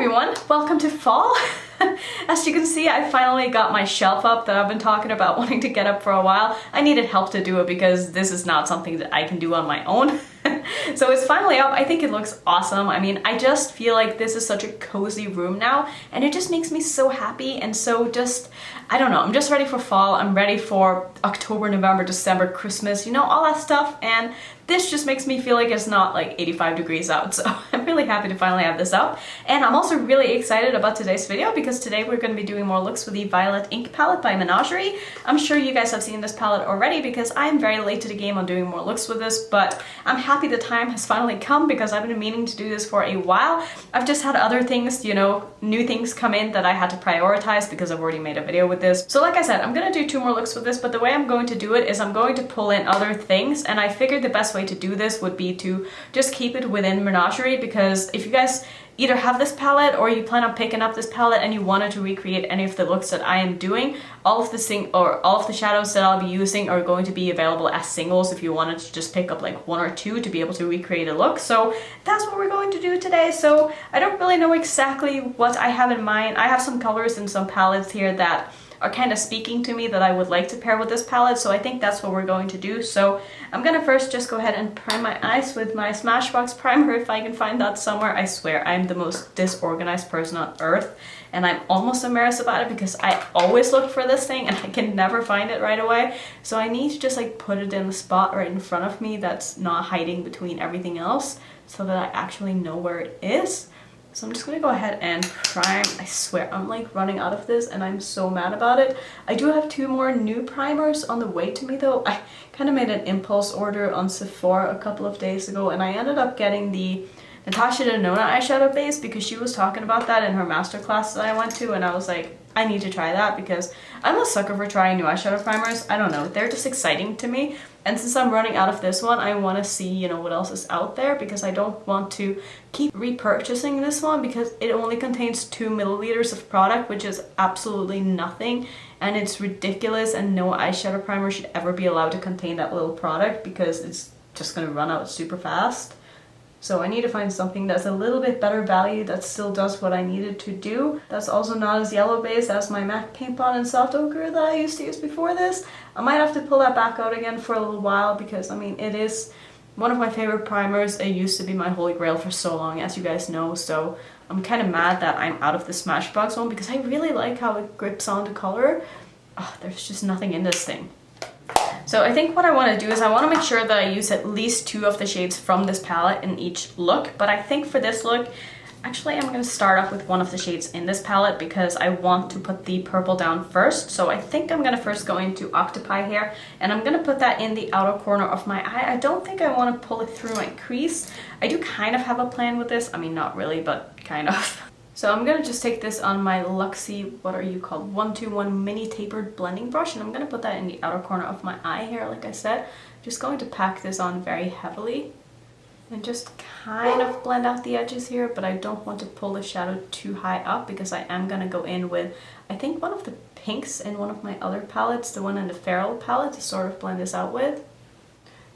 everyone, welcome to fall. As you can see, I finally got my shelf up that I've been talking about wanting to get up for a while. I needed help to do it because this is not something that I can do on my own. So it's finally up. I think it looks awesome. I mean, I just feel like this is such a cozy room now, and it just makes me so happy and so just, I don't know, I'm just ready for fall. I'm ready for October, November, December, Christmas, you know, all that stuff. And this just makes me feel like it's not like 85 degrees out. So I'm really happy to finally have this up. And I'm also really excited about today's video because today we're going to be doing more looks with the Violet Ink palette by Menagerie. I'm sure you guys have seen this palette already because I'm very late to the game on doing more looks with this, but I'm happy the time has finally come because I've been meaning to do this for a while. I've just had other things, you know, new things come in that I had to prioritize because I've already made a video with this. So like I said, I'm going to do 2 more looks with this, but the way I'm going to do it is I'm going to pull in other things, and I figured the best way to do this would be to just keep it within Menagerie, because if you guys either have this palette or you plan on picking up this palette and you wanted to recreate any of the looks that I am doing, all of the shadows that I'll be using are going to be available as singles if you wanted to just pick up like 1 or 2 to be able to recreate a look. So that's what we're going to do today. So I don't really know exactly what I have in mind. I have some colors and some palettes here that are kind of speaking to me that I would like to pair with this palette, so I think that's what we're going to do. So I'm gonna first just go ahead and prime my eyes with my Smashbox primer if I can find that somewhere. I swear I'm the most disorganized person on earth, and I'm almost embarrassed about it because I always look for this thing and I can never find it right away. So I need to just like put it in the spot right in front of me that's not hiding between everything else so that I actually know where it is. So I'm just gonna go ahead and prime. I swear I'm like running out of this and I'm so mad about it. I do have 2 more new primers on the way to me though. I kind of made an impulse order on Sephora a couple of days ago, and I ended up getting the Natasha Denona eyeshadow base because she was talking about that in her masterclass that I went to, and I was like, I need to try that because I'm a sucker for trying new eyeshadow primers. I don't know, they're just exciting to me. And since I'm running out of this one, I want to see, you know, what else is out there because I don't want to keep repurchasing this one because it only contains 2 milliliters of product, which is absolutely nothing. And it's ridiculous, and no eyeshadow primer should ever be allowed to contain that little product because it's just going to run out super fast. So I need to find something that's a little bit better value that still does what I needed to do. That's also not as yellow based as my MAC Paint Pot and Soft Ochre that I used to use before this. I might have to pull that back out again for a little while because, I mean, it is one of my favorite primers. It used to be my holy grail for so long, as you guys know. So I'm kind of mad that I'm out of the Smashbox one because I really like how it grips onto color. Oh, there's just nothing in this thing. So I think what I want to do is I want to make sure that I use at least 2 of the shades from this palette in each look. But I think for this look, actually I'm going to start off with one of the shades in this palette because I want to put the purple down first. So I think I'm going to first go into Octopi here, and I'm going to put that in the outer corner of my eye. I don't think I want to pull it through my crease. I do kind of have a plan with this. I mean, not really, but kind of. So I'm going to just take this on my Luxie, what are you called, 121 mini tapered blending brush, and I'm going to put that in the outer corner of my eye here, like I said. Just going to pack this on very heavily and just kind of blend out the edges here, but I don't want to pull the shadow too high up because I am going to go in with, I think, one of the pinks in one of my other palettes, the one in the Feral palette, to sort of blend this out with.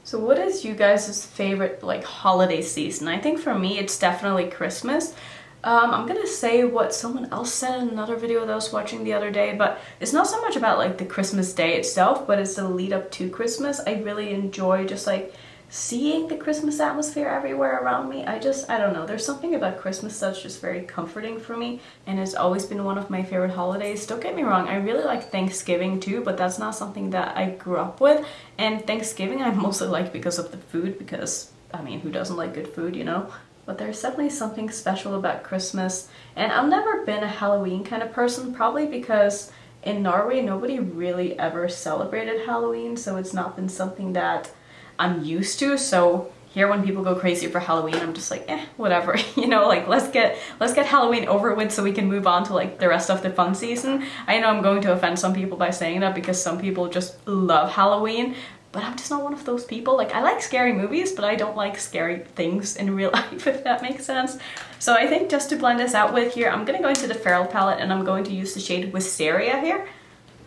So what is you guys' favorite like holiday season? I think for me it's definitely Christmas. I'm gonna say what someone else said in another video that I was watching the other day, but it's not so much about like the Christmas day itself, but it's the lead up to Christmas. I really enjoy just like seeing the Christmas atmosphere everywhere around me. I don't know, there's something about Christmas that's just very comforting for me, and it's always been one of my favorite holidays. Don't get me wrong, I really like Thanksgiving too, but that's not something that I grew up with. And Thanksgiving I mostly like because of the food, because I mean, who doesn't like good food, you know? But there's definitely something special about Christmas. And I've never been a Halloween kind of person, probably because in Norway nobody really ever celebrated Halloween, so it's not been something that I'm used to. So here when people go crazy for Halloween, I'm just like, whatever, you know, like let's get Halloween over with so we can move on to like the rest of the fun season. I know I'm going to offend some people by saying that because some people just love Halloween, but I'm just not one of those people. Like, I like scary movies, but I don't like scary things in real life, if that makes sense. So I think just to blend this out with here, I'm gonna go into the Feral palette and I'm going to use the shade Wisteria here.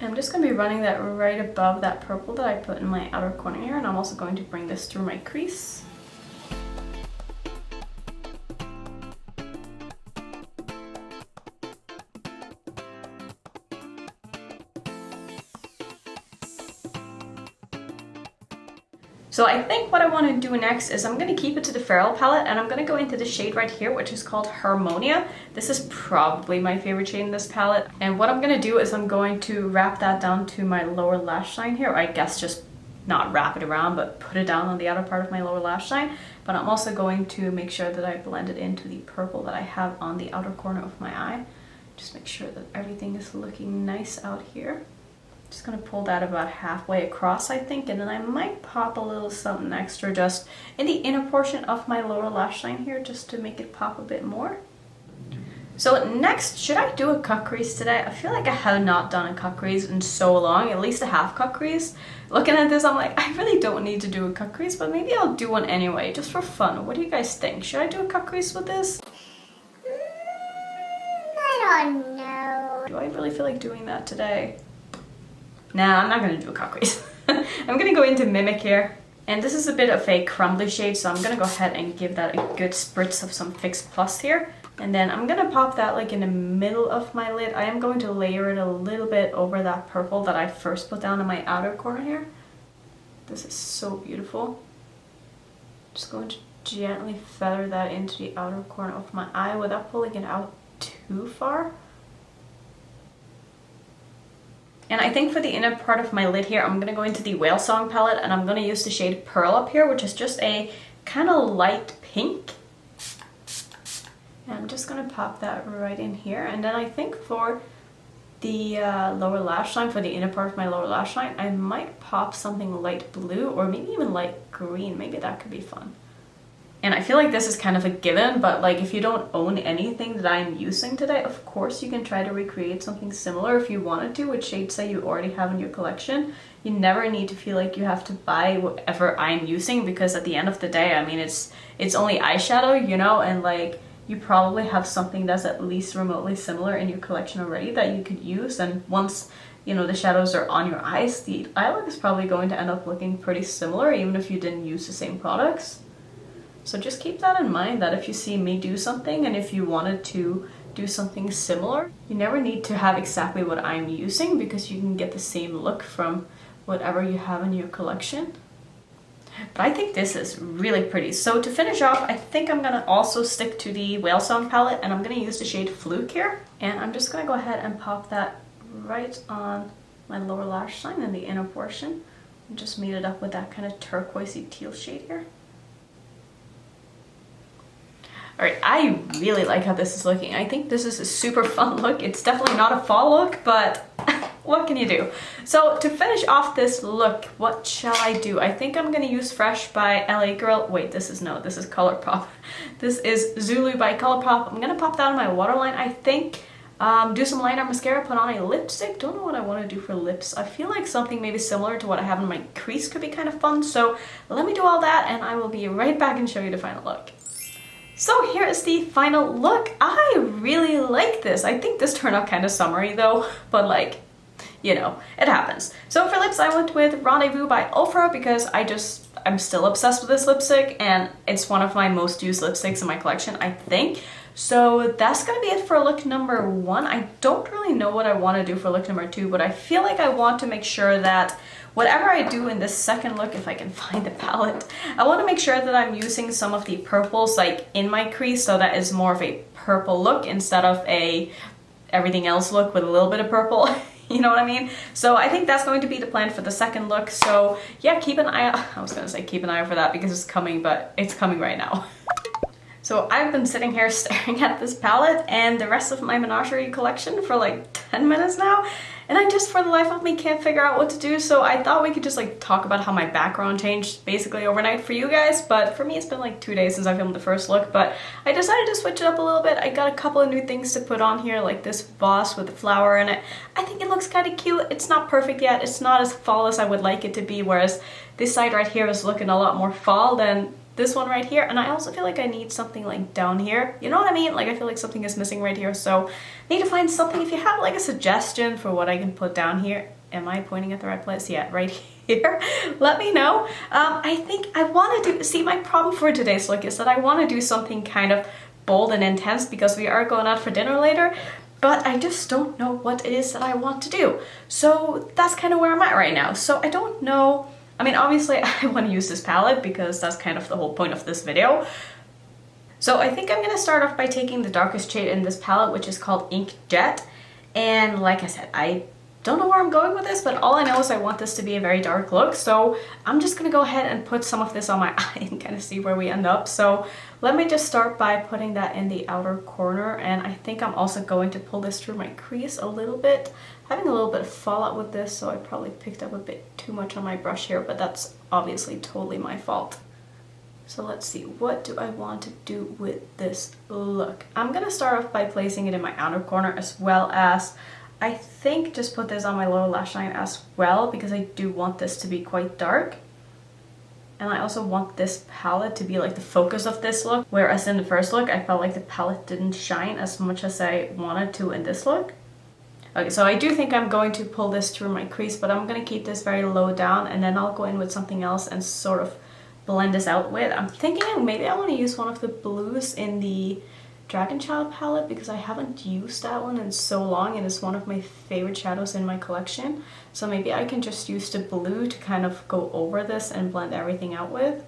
I'm just going to be running that right above that purple that I put in my outer corner here, and I'm also going to bring this through my crease. So I think what I want to do next is I'm going to keep it to the Feral palette, and I'm going to go into the shade right here, which is called Harmonia. This is probably my favorite shade in this palette. And what I'm going to do is I'm going to wrap that down to my lower lash line here. Or I guess just not wrap it around, but put it down on the outer part of my lower lash line. But I'm also going to make sure that I blend it into the purple that I have on the outer corner of my eye. Just make sure that everything is looking nice out here. Just gonna pull that about halfway across, I think, and then I might pop a little something extra just in the inner portion of my lower lash line here, just to make it pop a bit more. So next, should I do a cut crease today? I feel like I have not done a cut crease in so long, at least a half cut crease. Looking at this, I'm like, I really don't need to do a cut crease, but maybe I'll do one anyway, just for fun. What do you guys think? Should I do a cut crease with this? I don't know. Do I really feel like doing that today? Nah, I'm not gonna do a cut crease. I'm gonna go into Mimic here. And this is a bit of a crumbly shade, so I'm gonna go ahead and give that a good spritz of some Fix Plus here. And then I'm gonna pop that like in the middle of my lid. I am going to layer it a little bit over that purple that I first put down in my outer corner here. This is so beautiful. Just going to gently feather that into the outer corner of my eye without pulling it out too far. And I think for the inner part of my lid here, I'm going to go into the Whalesong palette, and I'm going to use the shade Pearl up here, which is just a kind of light pink. And I'm just going to pop that right in here. And then I think for the lower lash line, for the inner part of my lower lash line, I might pop something light blue or maybe even light green. Maybe that could be fun. And I feel like this is kind of a given, but like if you don't own anything that I'm using today, of course you can try to recreate something similar if you wanted to with shades that you already have in your collection. You never need to feel like you have to buy whatever I'm using, because at the end of the day, I mean, it's only eyeshadow, you know, and like you probably have something that's at least remotely similar in your collection already that you could use. And once, you know, the shadows are on your eyes, the eye look is probably going to end up looking pretty similar even if you didn't use the same products. So just keep that in mind, that if you see me do something and if you wanted to do something similar, you never need to have exactly what I'm using, because you can get the same look from whatever you have in your collection. But I think this is really pretty. So to finish off, I think I'm gonna also stick to the Whalesong palette, and I'm gonna use the shade Fluke here. And I'm just gonna go ahead and pop that right on my lower lash line in the inner portion, and just meet it up with that kind of turquoisey teal shade here. Alright, I really like how this is looking. I think this is a super fun look. It's definitely not a fall look, but what can you do? So to finish off this look, what shall I do? I think I'm gonna use Fresh by LA Girl. Wait, this is ColourPop. This is Zulu by ColourPop. I'm gonna pop that on my waterline, I think. Do some liner mascara, put on a lipstick. Don't know what I want to do for lips. I feel like something maybe similar to what I have in my crease could be kind of fun. So let me do all that and I will be right back and show you the final look. So here is the final look. I really like this. I think this turned out kind of summery though, but like, you know, it happens. So for lips, I went with Rendezvous by Ulta because I'm still obsessed with this lipstick and it's one of my most used lipsticks in my collection, I think. So that's gonna be it for look number 1. I don't really know what I want to do for look number 2, but I feel like I want to make sure that whatever I do in this second look, if I can find the palette, I want to make sure that I'm using some of the purples like in my crease, so that is more of a purple look instead of a everything else look with a little bit of purple. You know what I mean? So I think that's going to be the plan for the second look. So yeah, keep an eye out. I was gonna say keep an eye out for that because it's coming, but it's coming right now. So I've been sitting here staring at this palette and the rest of my Menagerie collection for like 10 minutes now, and I just for the life of me can't figure out what to do. So I thought we could just like talk about how my background changed basically overnight for you guys, but for me it's been like 2 days since I filmed the first look, but I decided to switch it up a little bit. I got a couple of new things to put on here, like this vase with a flower in it. I think it looks kind of cute. It's not perfect yet. It's not as fall as I would like it to be, whereas this side right here is looking a lot more fall than this one right here. And I also feel like I need something like down here, you know what I mean? Like I feel like something is missing right here, so I need to find something. If you have like a suggestion for what I can put down here, am I pointing at the right place? Yeah, right here. Let me know. I think I want to see, my problem for today's look is that I want to do something kind of bold and intense because we are going out for dinner later, but I just don't know what it is that I want to do. So that's kind of where I'm at right now. So I don't know I mean, obviously I want to use this palette because that's kind of the whole point of this video. So I think I'm going to start off by taking the darkest shade in this palette, which is called Ink Jet. And like I said, I don't know where I'm going with this, but all I know is I want this to be a very dark look. So I'm just going to go ahead and put some of this on my eye and kind of see where we end up. So let me just start by putting that in the outer corner. And I think I'm also going to pull this through my crease a little bit. Having a little bit of fallout with this, so I probably picked up a bit too much on my brush here, but that's obviously totally my fault. So let's see, what do I want to do with this look? I'm going to start off by placing it in my outer corner, as well as I think just put this on my lower lash line as well, because I do want this to be quite dark. And I also want this palette to be like the focus of this look, whereas in the first look I felt like the palette didn't shine as much as I wanted to in this look. Okay, so I do think I'm going to pull this through my crease, but I'm going to keep this very low down, and then I'll go in with something else and sort of blend this out with. I'm thinking maybe I want to use one of the blues in the Dragon Child palette, because I haven't used that one in so long and it's one of my favorite shadows in my collection. So maybe I can just use the blue to kind of go over this and blend everything out with.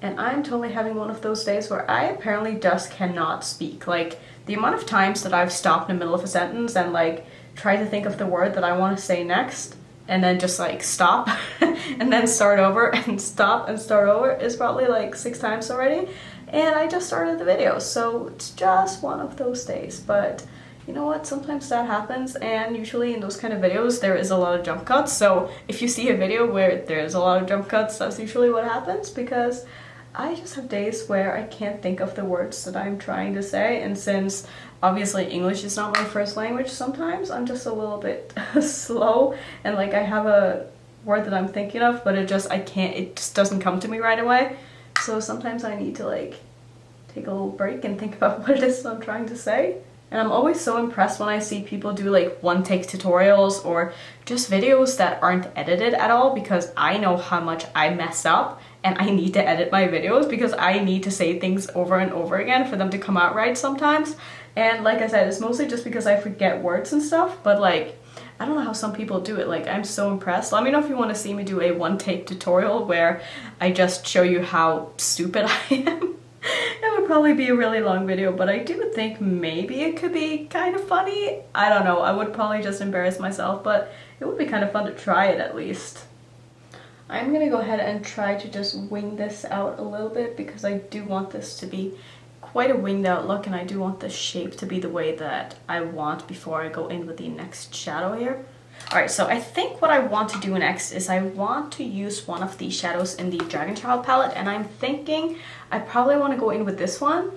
And I'm totally having one of those days where I apparently just cannot speak. Like, the amount of times that I've stopped in the middle of a sentence and like try to think of the word that I want to say next, and then just like stop and then start over and stop and start over is probably like 6 times already. And I just started the video, so it's just one of those days. But you know what, sometimes that happens, and usually in those kind of videos there is a lot of jump cuts. So if you see a video where there's a lot of jump cuts, that's usually what happens, because I just have days where I can't think of the words that I'm trying to say. And since obviously English is not my first language, sometimes I'm just a little bit slow, and like I have a word that I'm thinking of, but it just doesn't come to me right away. So sometimes I need to like take a little break and think about what it is I'm trying to say. And I'm always so impressed when I see people do like one-take tutorials or just videos that aren't edited at all, because I know how much I mess up and I need to edit my videos because I need to say things over and over again for them to come out right sometimes. And like I said, it's mostly just because I forget words and stuff, but like, I don't know how some people do it. Like, I'm so impressed. Let me know if you want to see me do a one-take tutorial where I just show you how stupid I am. It would probably be a really long video, but I do think maybe it could be kind of funny. I don't know, I would probably just embarrass myself, but it would be kind of fun to try it at least. I'm gonna go ahead and try to just wing this out a little bit, because I do want this to be quite a winged out look, and I do want the shape to be the way that I want before I go in with the next shadow here. Alright, so I think what I want to do next is I want to use one of these shadows in the Dragon Child palette, and I'm thinking I probably want to go in with this one,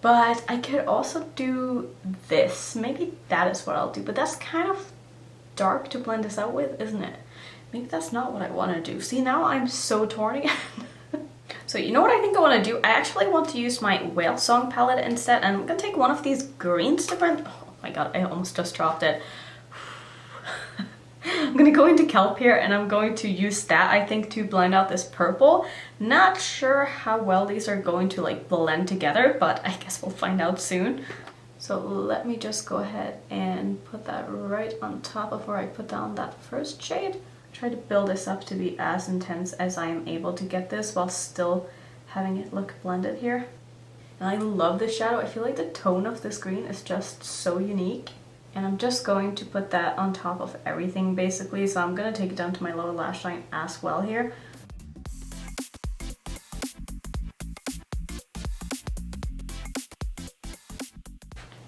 but I could also do this. Maybe that is what I'll do, but that's kind of dark to blend this out with, isn't it? Maybe that's not what I want to do. See, now I'm so torn again. So you know what I think I want to do? I actually want to use my Whalesong palette instead, and I'm going to take one of these greens to blend. Oh my god, I almost just dropped it. I'm gonna go into Kelp here, and I'm going to use that, I think, to blend out this purple. Not sure how well these are going to like blend together, but I guess we'll find out soon. So let me just go ahead and put that right on top of where I put down that first shade. Try to build this up to be as intense as I am able to get this while still having it look blended here. And I love this shadow. I feel like the tone of this green is just so unique. And I'm just going to put that on top of everything basically, so I'm going to take it down to my lower lash line as well here.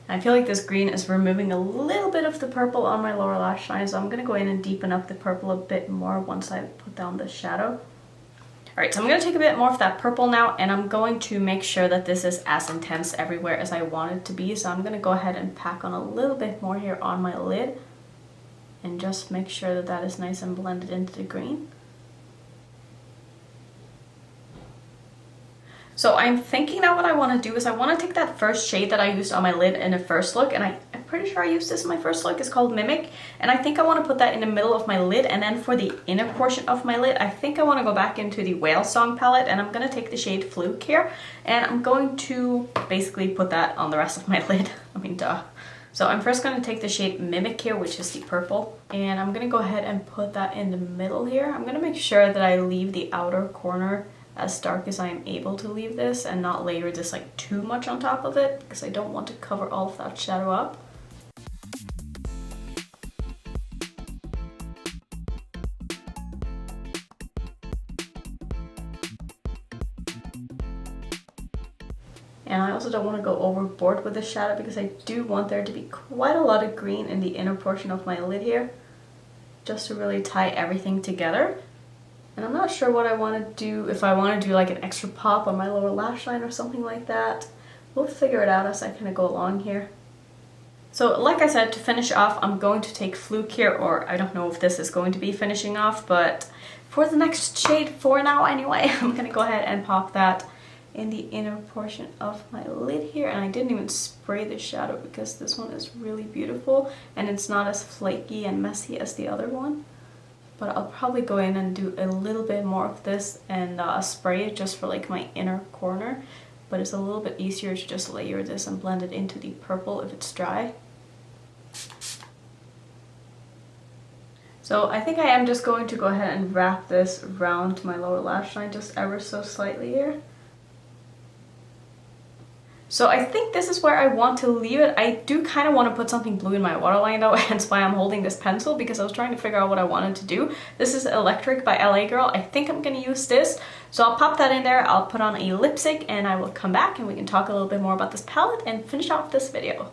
I feel like this green is removing a little bit of the purple on my lower lash line, so I'm going to go in and deepen up the purple a bit more once I put down the shadow. Alright, so I'm going to take a bit more of that purple now, and I'm going to make sure that this is as intense everywhere as I want it to be. So I'm going to go ahead and pack on a little bit more here on my lid, and just make sure that that is nice and blended into the green. So I'm thinking now what I want to do is I want to take that first shade that I used on my lid in the first look, and I'm pretty sure I used this in my first look. It's called Mimic, and I think I want to put that in the middle of my lid, and then for the inner portion of my lid, I think I want to go back into the Whalesong palette, and I'm going to take the shade Fluke here, and I'm going to basically put that on the rest of my lid. I mean, duh. So I'm first going to take the shade Mimic here, which is the purple, and I'm going to go ahead and put that in the middle here. I'm going to make sure that I leave the outer corner as dark as I am able to leave this and not layer this like too much on top of it, because I don't want to cover all of that shadow up. And I also don't want to go overboard with the shadow because I do want there to be quite a lot of green in the inner portion of my lid here, just to really tie everything together. And I'm not sure what I want to do, if I want to do like an extra pop on my lower lash line or something like that. We'll figure it out as I kind of go along here. So like I said, to finish off, I'm going to take Fluke here, or I don't know if this is going to be finishing off, but for the next shade, for now anyway, I'm going to go ahead and pop that in the inner portion of my lid here. And I didn't even spray the shadow because this one is really beautiful and it's not as flaky and messy as the other one. But I'll probably go in and do a little bit more of this and spray it just for like my inner corner. But it's a little bit easier to just layer this and blend it into the purple if it's dry. So I think I am just going to go ahead and wrap this around my lower lash line just ever so slightly here. So I think this is where I want to leave it. I do kind of want to put something blue in my waterline though, hence why I'm holding this pencil, because I was trying to figure out what I wanted to do. This is Electric by LA Girl. I think I'm going to use this. So I'll pop that in there, I'll put on a lipstick, and I will come back and we can talk a little bit more about this palette and finish off this video.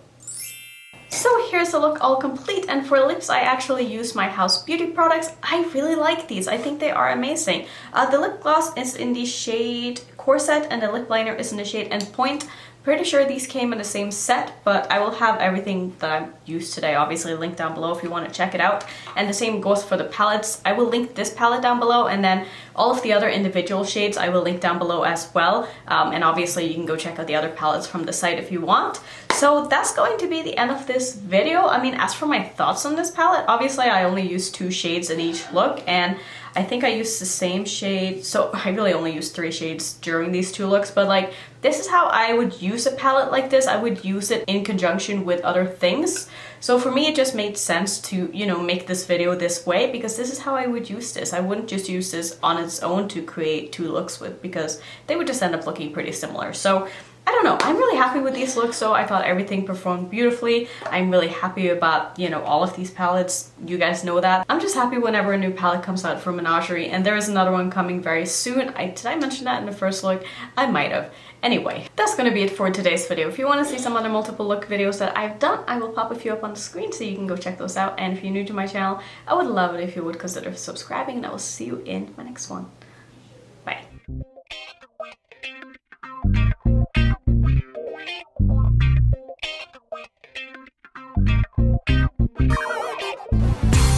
So here's the look all complete, and for lips I actually use my Haus Beauty products. I really like these. I think they are amazing. The lip gloss is in the shade Corset and the lip liner is in the shade Endpoint. Pretty sure these came in the same set, but I will have everything that I've used today obviously linked down below if you want to check it out. And the same goes for the palettes. I will link this palette down below, and then all of the other individual shades I will link down below as well. And obviously you can go check out the other palettes from the site if you want. So that's going to be the end of this video. I mean, as for my thoughts on this palette, obviously I only used 2 shades in each look, and I think I used the same shade, so I really only used 3 shades during these 2 looks, but like, this is how I would use a palette like this. I would use it in conjunction with other things. So for me, it just made sense to, you know, make this video this way, because this is how I would use this. I wouldn't just use this on its own to create 2 looks with, because they would just end up looking pretty similar. So I don't know, I'm really happy with these looks, so I thought everything performed beautifully. I'm really happy about, you know, all of these palettes. You guys know that. I'm just happy whenever a new palette comes out from Menagerie, and there is another one coming very soon. Did I mention that in the first look? I might have. Anyway, that's gonna be it for today's video. If you want to see some other multiple look videos that I've done, I will pop a few up on the screen so you can go check those out. And if you're new to my channel, I would love it if you would consider subscribing, and I will see you in my next one.